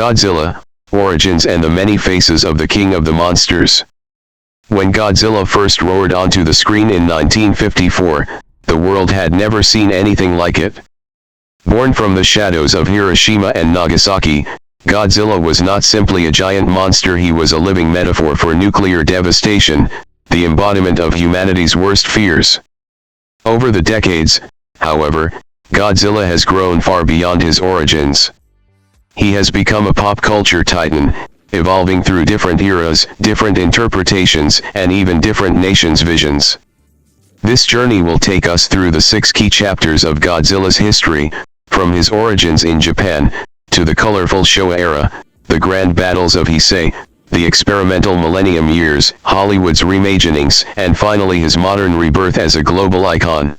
Godzilla, Origins and the Many Faces of the King of the Monsters. When Godzilla first roared onto the screen in 1954, the world had never seen anything like it. Born from the shadows of Hiroshima and Nagasaki, Godzilla was not simply a giant monster, he was a living metaphor for nuclear devastation, the embodiment of humanity's worst fears. Over the decades, however, Godzilla has grown far beyond his origins. He has become a pop culture titan, evolving through different eras, different interpretations, and even different nations' visions. This journey will take us through the 6 key chapters of Godzilla's history, from his origins in Japan, to the colorful Showa era, the grand battles of Heisei, the experimental millennium years, Hollywood's reimaginings, and finally his modern rebirth as a global icon.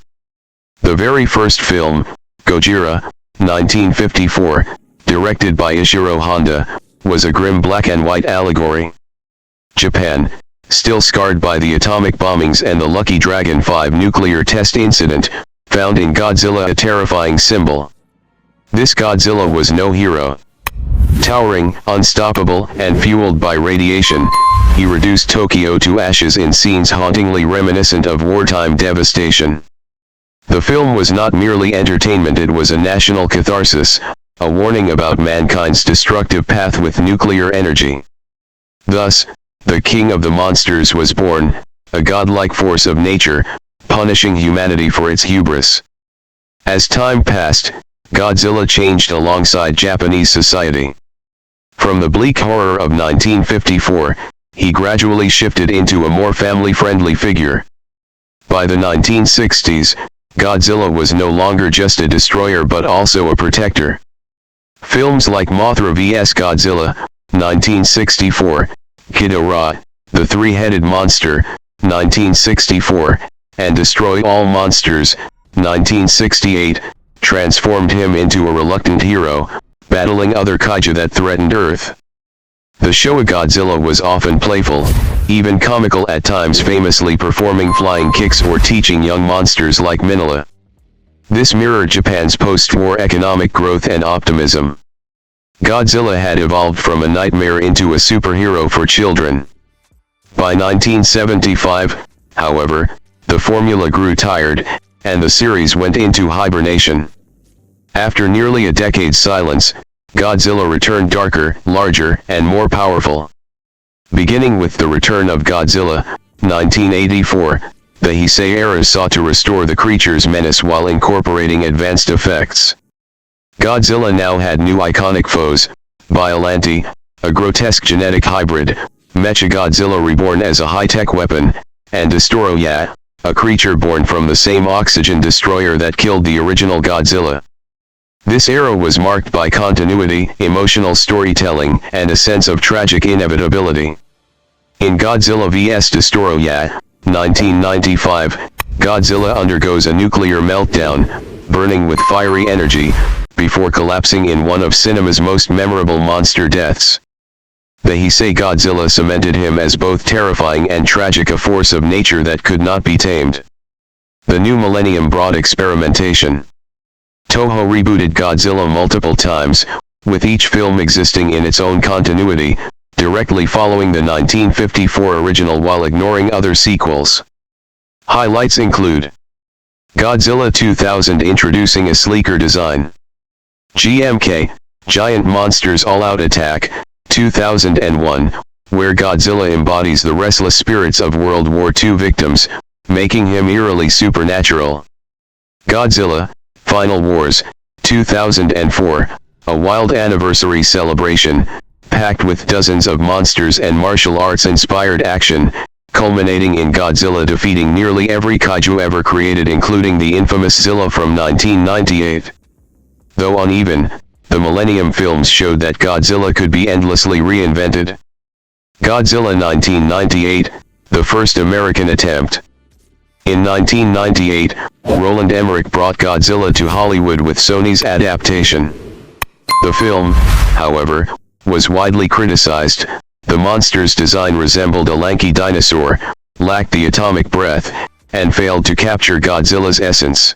The very first film, Gojira, 1954, directed by Ishiro Honda, was a grim black and white allegory. Japan, still scarred by the atomic bombings and the Lucky Dragon 5 nuclear test incident, found in Godzilla a terrifying symbol. This Godzilla was no hero. Towering, unstoppable, and fueled by radiation, he reduced Tokyo to ashes in scenes hauntingly reminiscent of wartime devastation. The film was not merely entertainment, it was a national catharsis, a warning about mankind's destructive path with nuclear energy. Thus, the King of the Monsters was born, a godlike force of nature, punishing humanity for its hubris. As time passed, Godzilla changed alongside Japanese society. From the bleak horror of 1954, he gradually shifted into a more family-friendly figure. By the 1960s, Godzilla was no longer just a destroyer but also a protector. Films like Mothra vs. Godzilla, 1964, Ghidorah, the Three-Headed Monster, 1964, and Destroy All Monsters, 1968, transformed him into a reluctant hero, battling other kaiju that threatened Earth. The Showa Godzilla was often playful, even comical at times, famously performing flying kicks or teaching young monsters like Minilla. This mirrored Japan's post-war economic growth and optimism. Godzilla had evolved from a nightmare into a superhero for children. By 1975, however, the formula grew tired, and the series went into hibernation. After nearly a decade's silence, Godzilla returned darker, larger, and more powerful. Beginning with the return of Godzilla, 1984, the Heisei era sought to restore the creature's menace while incorporating advanced effects. Godzilla now had new iconic foes: Biollante, a grotesque genetic hybrid, Mechagodzilla reborn as a high-tech weapon, and Destoroyah, a creature born from the same oxygen destroyer that killed the original Godzilla. This era was marked by continuity, emotional storytelling, and a sense of tragic inevitability. In Godzilla vs. Destoroyah, 1995, Godzilla undergoes a nuclear meltdown, burning with fiery energy, before collapsing in one of cinema's most memorable monster deaths. The Heisei Godzilla cemented him as both terrifying and tragic, a force of nature that could not be tamed. The new millennium brought experimentation. Toho rebooted Godzilla multiple times, with each film existing in its own continuity, directly following the 1954 original while ignoring other sequels. Highlights include Godzilla 2000, introducing a sleeker design. GMK, Giant Monsters All-Out Attack, 2001, where Godzilla embodies the restless spirits of World War II victims, making him eerily supernatural. Godzilla, Final Wars, 2004, a wild anniversary celebration, packed with dozens of monsters and martial arts-inspired action, culminating in Godzilla defeating nearly every kaiju ever created, including the infamous Zilla from 1998. Though uneven, the Millennium films showed that Godzilla could be endlessly reinvented. Godzilla 1998, the first American attempt. In 1998, Roland Emmerich brought Godzilla to Hollywood with Sony's adaptation. The film, however, was widely criticized. The monster's design resembled a lanky dinosaur, lacked the atomic breath, and failed to capture Godzilla's essence.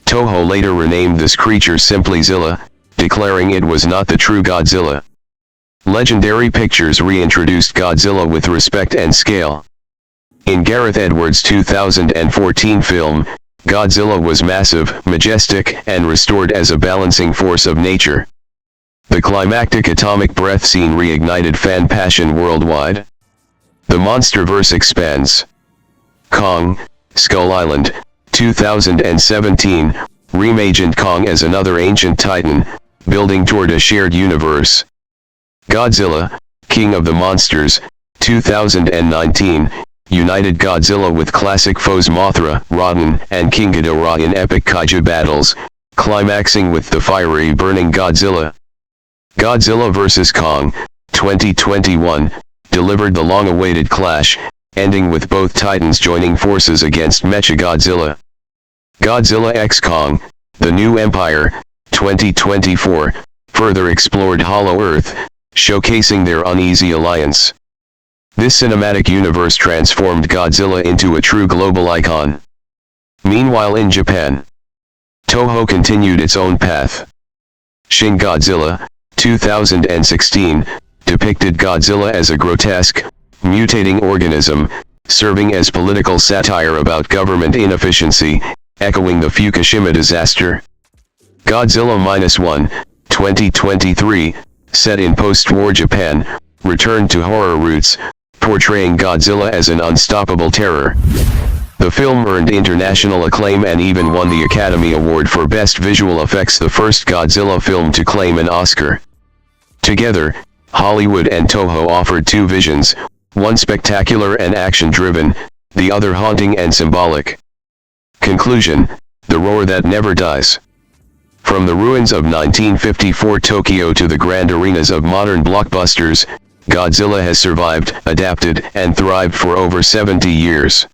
Toho later renamed this creature simply Zilla, declaring it was not the true Godzilla. Legendary Pictures reintroduced Godzilla with respect and scale. In Gareth Edwards' 2014 film, Godzilla was massive, majestic, and restored as a balancing force of nature. The climactic atomic breath scene reignited fan passion worldwide. The Monsterverse expands. Kong, Skull Island, 2017, reimagined Kong as another ancient titan, building toward a shared universe. Godzilla, King of the Monsters, 2019, united Godzilla with classic foes Mothra, Rodan, and King Ghidorah in epic kaiju battles, climaxing with the fiery burning Godzilla. Godzilla vs. Kong, 2021, delivered the long-awaited clash, ending with both titans joining forces against Mechagodzilla. Godzilla x Kong, The New Empire, 2024, further explored Hollow Earth, showcasing their uneasy alliance. This cinematic universe transformed Godzilla into a true global icon. Meanwhile in Japan, Toho continued its own path. Shin Godzilla, 2016, depicted Godzilla as a grotesque, mutating organism, serving as political satire about government inefficiency, echoing the Fukushima disaster. Godzilla -1, 2023, set in post-war Japan, returned to horror roots, portraying Godzilla as an unstoppable terror. The film earned international acclaim and even won the Academy Award for Best Visual Effects, the first Godzilla film to claim an Oscar. Together, Hollywood and Toho offered two visions, one spectacular and action-driven, the other haunting and symbolic. Conclusion: the roar that never dies. From the ruins of 1954 Tokyo to the grand arenas of modern blockbusters, Godzilla has survived, adapted, and thrived for over 70 years.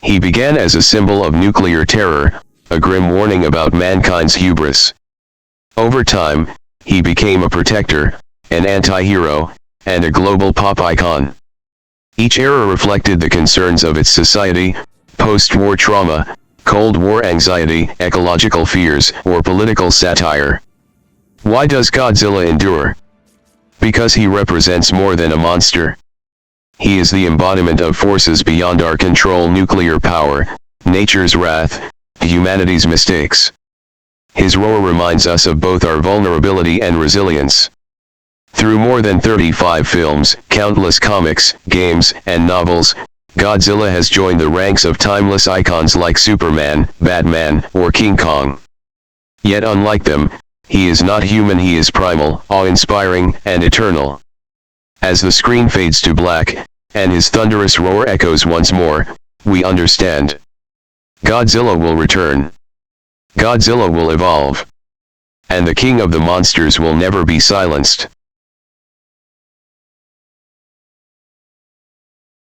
He began as a symbol of nuclear terror, a grim warning about mankind's hubris. Over time, he became a protector, an anti-hero, and a global pop icon. Each era reflected the concerns of its society: post-war trauma, Cold War anxiety, ecological fears, or political satire. Why does Godzilla endure? Because he represents more than a monster. He is the embodiment of forces beyond our control: nuclear power, nature's wrath, humanity's mistakes. His roar reminds us of both our vulnerability and resilience. Through more than 35 films, countless comics, games, and novels, Godzilla has joined the ranks of timeless icons like Superman, Batman, or King Kong. Yet unlike them, he is not human. He is primal, awe-inspiring, and eternal. As the screen fades to black, and his thunderous roar echoes once more, we understand. Godzilla will return. Godzilla will evolve. And the King of the Monsters will never be silenced.